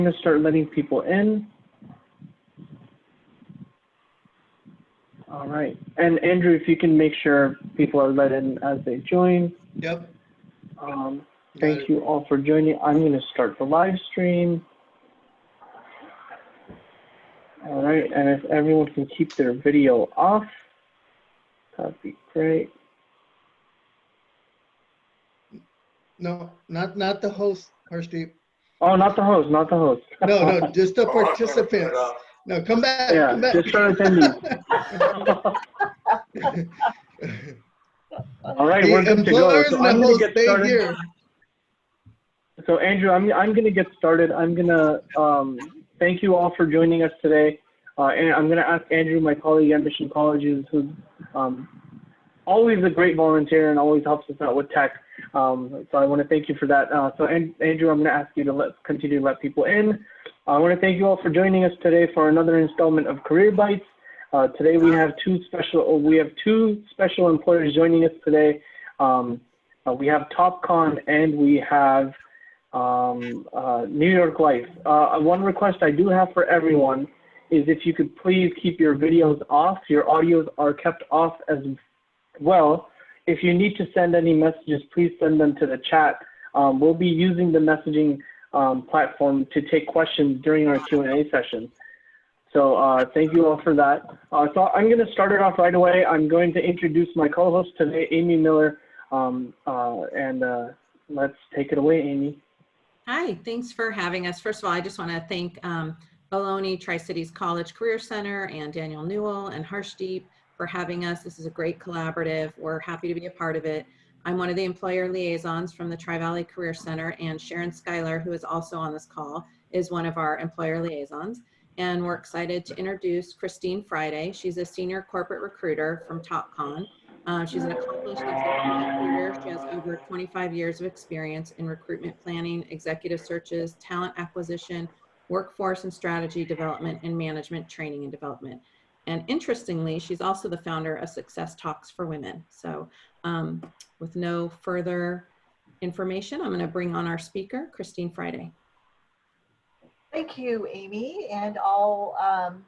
going to start letting people in. All right. And Andrew, if you can make sure people are let in as they join. Yep. Thank you all for joining. I'm going to start the live stream. All right. And if everyone can keep their video off, that'd be great. No, not the host, Harshdeep. Oh, not the host, not the host. No, just the participants. No, come back. Yeah, come back. just our attendees. All right, we're good to go. So I'm going to get started. Here. So Andrew, I'm going to get started. I'm going to thank you all for joining us today. And I'm going to ask Andrew, my colleague at Mission Colleges, who's always a great volunteer and always helps us out with tech. So I want to thank you for that. So Andrew, I'm going to ask you to continue to let people in. I want to thank you all for joining us today for another installment of Career Bytes. Today we have two special employers joining us today. We have Topcon and we have New York Life. One request I do have for everyone is if you could please keep your videos off. Your audios are kept off as well. If you need to send any messages, please send them to the chat. We'll be using the messaging platform to take questions during our Q&A session. So thank you all for that. So I'm going to start it off right away. I'm going to introduce my co-host today, Amy Miller, and let's take it away, Amy. Hi, thanks for having us. First of all, I just want to thank Ohlone Tri-Cities College Career Center and Daniel Newell and Harshdeep for having us. This is a great collaborative. We're happy to be a part of it. I'm one of the employer liaisons from the Tri-Valley Career Center, and Sharon Schuyler, who is also on this call, is one of our employer liaisons. And we're excited to introduce Christine Friday. She's a senior corporate recruiter from Topcon. She's an accomplished executive recruiter. She has over 25 years of experience in recruitment planning, executive searches, talent acquisition, workforce and strategy development, and management training and development. And interestingly, she's also the founder of Success Talks for Women. So with no further information, I'm going to bring on our speaker, Christine Friday. Thank you, Amy. And I'll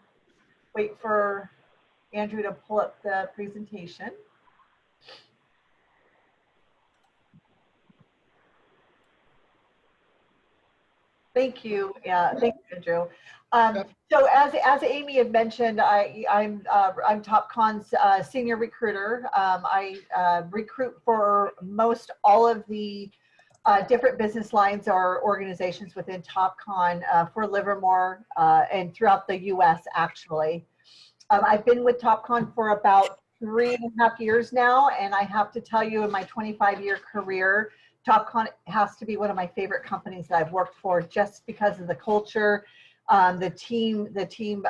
wait for Andrew to pull up the presentation. Thank you. Yeah, thank you, Andrew. So as Amy had mentioned, I'm Topcon's senior recruiter. I recruit for most all of the different business lines or organizations within Topcon for Livermore and throughout the U.S. actually. I've been with Topcon for about 3.5 years now, and I have to tell you, in my 25-year career, Topcon has to be one of my favorite companies that I've worked for, just because of the culture, the team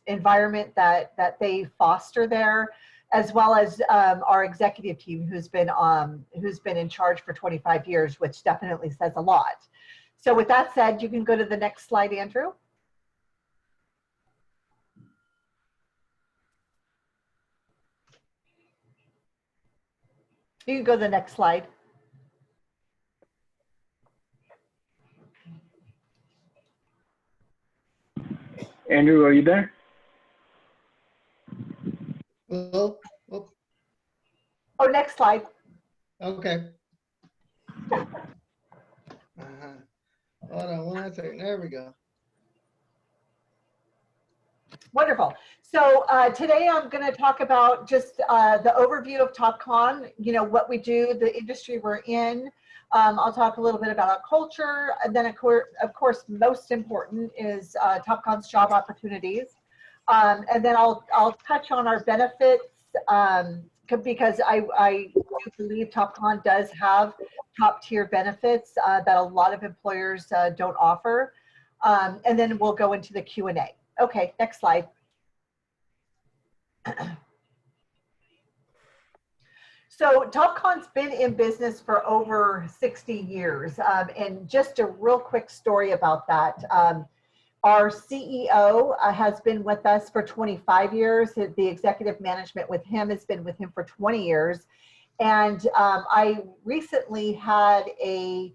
environment that they foster there, as well as our executive team, who's been in charge for 25 years, which definitely says a lot. So with that said, you can go to the next slide, Andrew. You can go to the next slide. Andrew, are you there? Oh, next slide. okay. Hold on one second. There we go. Wonderful. So today I'm going to talk about just the overview of Topcon, you know, what we do, the industry we're in. I'll talk a little bit about our culture, and then of course most important is Topcon's job opportunities. And then I'll touch on our benefits because I do believe Topcon does have top tier benefits that a lot of employers don't offer. And then we'll go into the Q&A. Okay, next slide. So Topcon's been in business for over 60 years. And just a real quick story about that. Our CEO has been with us for 25 years. The executive management with him has been with him for 20 years. And I recently had a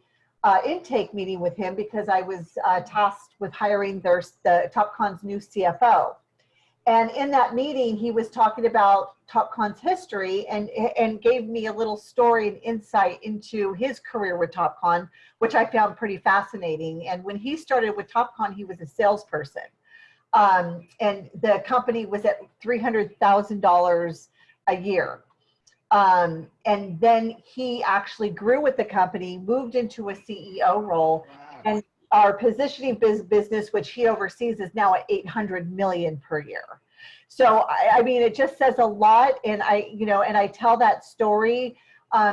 intake meeting with him because I was tasked with hiring the Topcon's new CFO. And in that meeting, he was talking about Topcon's history and gave me a little story and insight into his career with Topcon, which I found pretty fascinating. And when he started with Topcon, he was a salesperson. And the company was at $300,000 a year. And then he actually grew with the company, moved into a CEO role, and our positioning business, which he oversees, is now at 800 million per year. So, I mean, it just says a lot. And I tell that story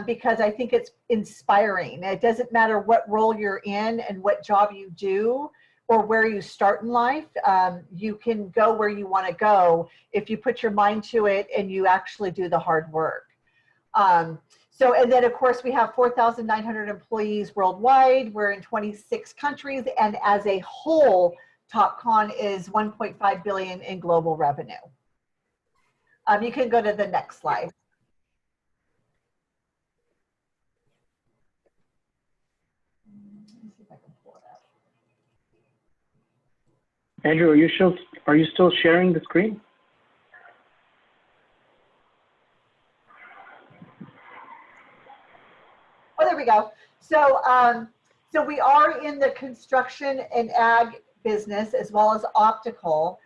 because I think it's inspiring. It doesn't matter what role you're in and what job you do or where you start in life. You can go where you want to go if you put your mind to it and you actually do the hard work. And then of course we have 4,900 employees worldwide. We're in 26 countries, and as a whole, Topcon is 1.5 billion in global revenue. You can go to the next slide. Let me see if I can pull it up. Andrew, are you still sharing the screen? Oh, there we go. So, so we are in the construction and ag business as well as optical.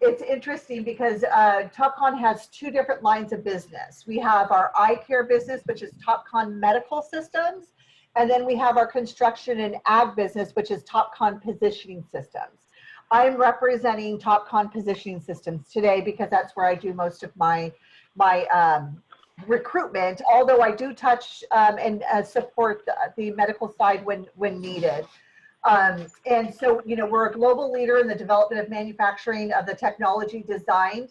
It's interesting because Topcon has two different lines of business. We have our eye care business, which is Topcon Medical Systems, and then we have our construction and ag business, which is Topcon Positioning Systems. I'm representing Topcon Positioning Systems today because that's where I do most of my recruitment, although I do touch and support the medical side when needed. And so, we're a global leader in the development of manufacturing of the technology designed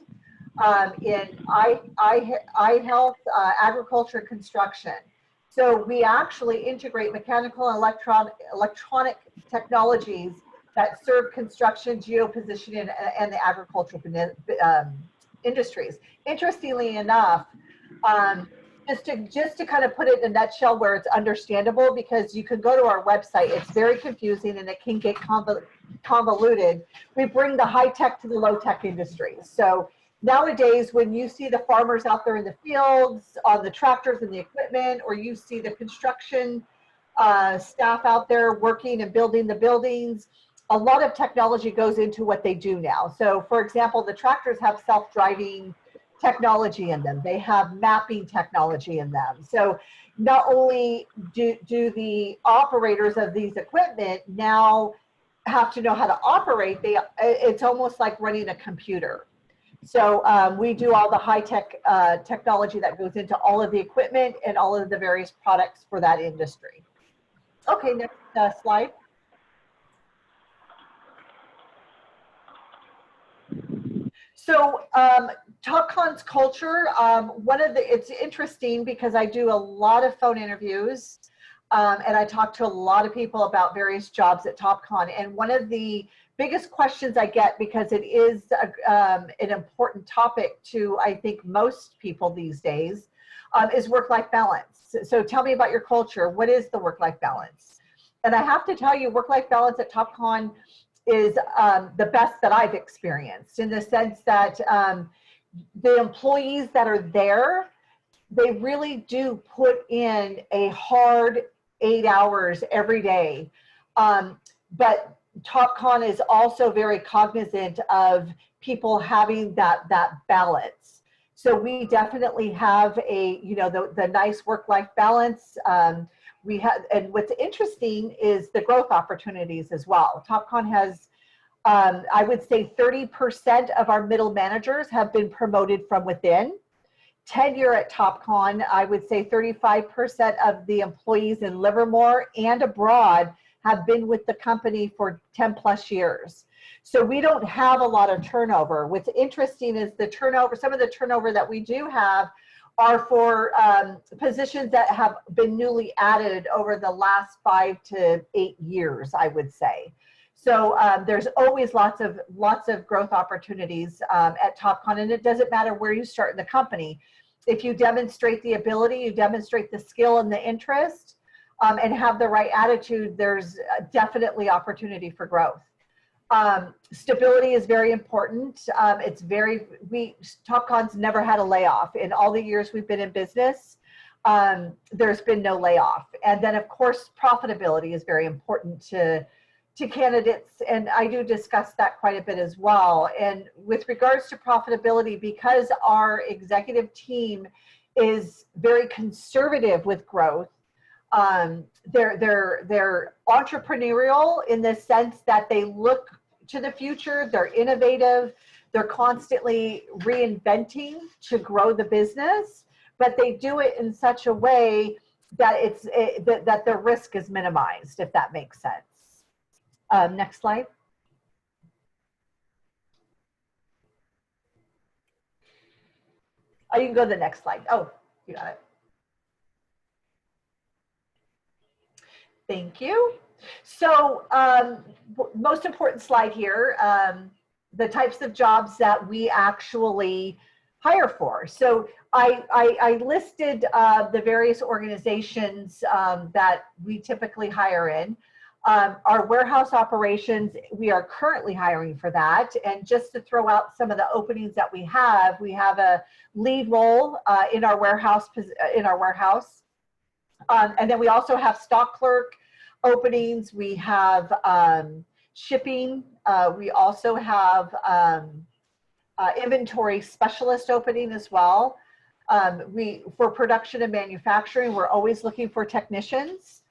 in eye health, agriculture, and construction. So we actually integrate mechanical and electronic technologies that serve construction, geopositioning, and the agricultural industries. Interestingly enough, just to kind of put it in a nutshell where it's understandable, because you can go to our website, it's very confusing and it can get convoluted. We bring the high tech to the low tech industries. So nowadays, when you see the farmers out there in the fields, on the tractors and the equipment, or you see the construction staff out there working and building the buildings, a lot of technology goes into what they do now. So for example, the tractors have self-driving technology in them. They have mapping technology in them. So not only do the operators of these equipment now have to know how to operate, it's almost like running a computer. So we do all the high-tech technology that goes into all of the equipment and all of the various products for that industry. Okay, next slide. So Topcon's culture, it's interesting because I do a lot of phone interviews and I talk to a lot of people about various jobs at Topcon. And one of the biggest questions I get, because it is an important topic to, I think, most people these days, is work-life balance. So tell me about your culture. What is the work-life balance? And I have to tell you, work-life balance at Topcon is the best that I've experienced, in the sense that the employees that are there, they really do put in a hard 8 hours every day. But Topcon is also very cognizant of people having that balance. So we definitely have the nice work-life balance. We have, and what's interesting is the growth opportunities as well. Topcon has, I would say 30% of our middle managers have been promoted from within. Tenure at Topcon, I would say 35% of the employees in Livermore and abroad have been with the company for 10 plus years. So we don't have a lot of turnover. What's interesting is the turnover, some of the turnover that we do have are for positions that have been newly added over the last 5 to 8 years, I would say. So there's always lots of growth opportunities at Topcon, and it doesn't matter where you start in the company. If you demonstrate the ability, you demonstrate the skill and the interest, and have the right attitude, there's definitely opportunity for growth. Stability is very important. Topcon's never had a layoff. In all the years we've been in business, there's been no layoff. And then of course, profitability is very important to candidates. And I do discuss that quite a bit as well. And with regards to profitability, because our executive team is very conservative with growth, they're entrepreneurial in the sense that they look to the future, they're innovative, they're constantly reinventing to grow the business, but they do it in such a way that that the risk is minimized, if that makes sense. Next slide. Oh, you can go to the next slide. Oh, you got it. Thank you. So most important slide here, the types of jobs that we actually hire for. So I listed the various organizations that we typically hire in. Our warehouse operations, we are currently hiring for that. And just to throw out some of the openings that we have a lead role in our warehouse. And then we also have stock clerk openings. We have shipping. We also have inventory specialist opening as well. For production and manufacturing, we're always looking for technicians.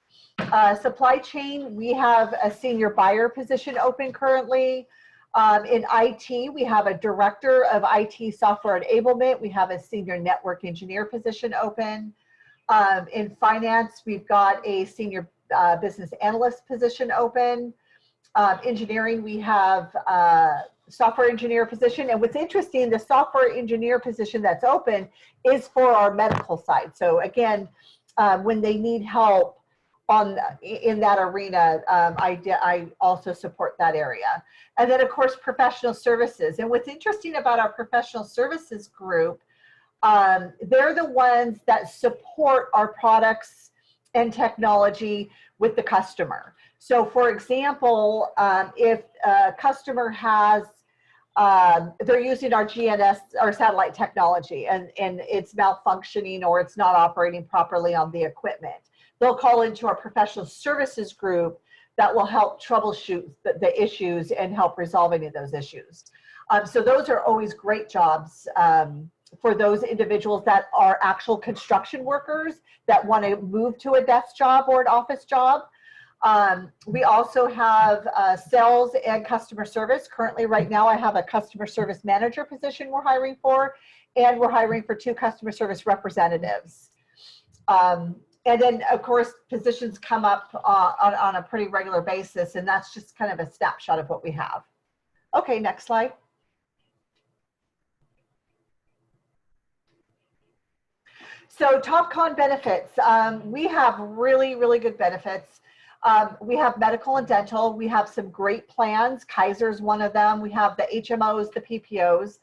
Supply chain, we have a senior buyer position open currently. In IT, we have a director of IT software enablement. We have a senior network engineer position open. In finance, we've got a senior business analyst position open. Engineering, we have software engineer position. And what's interesting, the software engineer position that's open is for our medical side. So again, when they need help in that arena, I also support that area. And then of course, professional services. And what's interesting about our professional services group, they're the ones that support our products and technology with the customer. So for example, if a customer has, they're using our GNS, our satellite technology, and it's malfunctioning or it's not operating properly on the equipment, they'll call into our professional services group that will help troubleshoot the issues and help resolve any of those issues. So those are always great jobs for those individuals that are actual construction workers that want to move to a desk job or an office job. We also have sales and customer service. Currently, right now, I have a customer service manager position we're hiring for, and we're hiring for 2 customer service representatives. And then, of course, positions come up on a pretty regular basis, and that's just kind of a snapshot of what we have. Okay, next slide. So Topcon benefits, we have really, really good benefits. We have medical and dental. We have some great plans. Kaiser's one of them. We have the HMOs, the PPOs.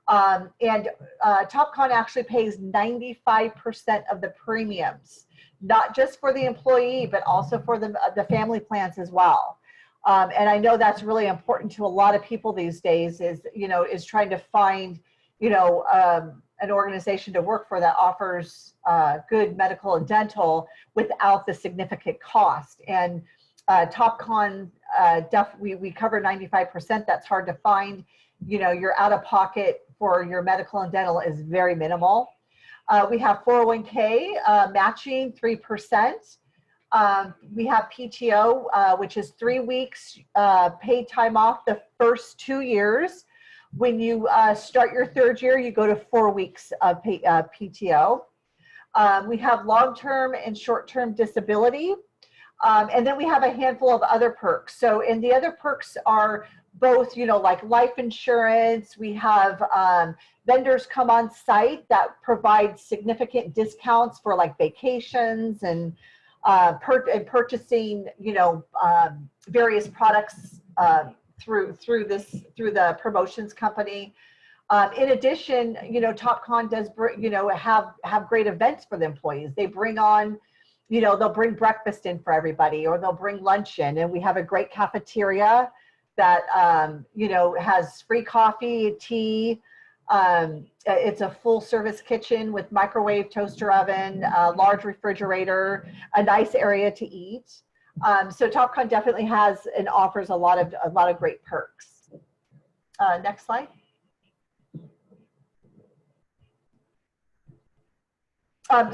And Topcon actually pays 95% of the premiums, not just for the employee, but also for the family plans as well. And I know that's really important to a lot of people these days is trying to find, an organization to work for that offers good medical and dental without the significant cost. And Topcon, we cover 95%. That's hard to find. Your out of pocket for your medical and dental is very minimal. We have 401k matching 3%. We have PTO, which is 3 weeks paid time off the first 2 years. When you start your 3rd year, you go to 4 weeks of PTO. We have long-term and short-term disability. And then we have a handful of other perks. So, and the other perks are both, like life insurance. We have vendors come on site that provide significant discounts for like vacations and purchasing, various products through the promotions company. In addition, Topcon does, have great events for the employees. They bring on, they'll bring breakfast in for everybody, or they'll bring lunch in, and we have a great cafeteria that, has free coffee, tea. It's a full service kitchen with microwave, toaster oven, a large refrigerator, a nice area to eat. So Topcon definitely has and offers a lot of great perks. Next slide.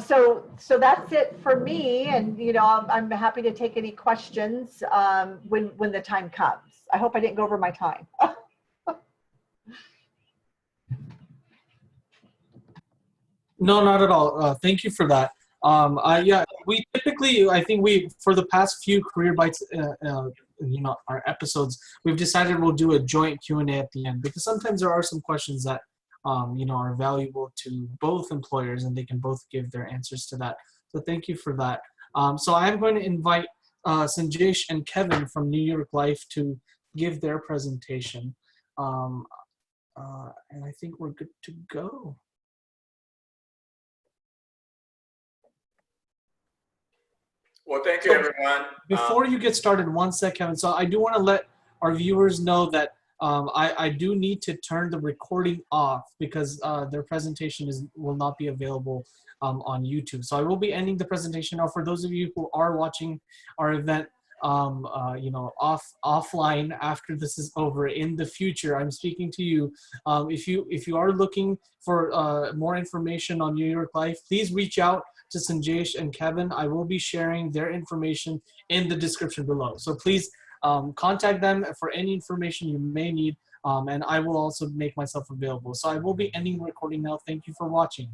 So that's it for me, and I'm happy to take any questions when the time comes. I hope I didn't go over my time. No, not at all. Thank you for that. Yeah, we typically, I think for the past few Career Bytes, our episodes, we've decided we'll do a joint Q&A at the end, because sometimes there are some questions that, are valuable to both employers, and they can both give their answers to that. So thank you for that. So I'm going to invite Sanjesh and Kevin from New York Life to give their presentation. And I think we're good to go. Well, thank you, everyone. Before you get started, one sec, Kevin. So I do want to let our viewers know that I do need to turn the recording off, because their presentation will not be available on YouTube. So I will be ending the presentation. Now, for those of you who are watching our event, offline after this is over in the future, I'm speaking to you. If you are looking for more information on New York Life, please reach out to Sanjesh and Kevin. I will be sharing their information in the description below. So please contact them for any information you may need, and I will also make myself available. So I will be ending the recording now. Thank you for watching.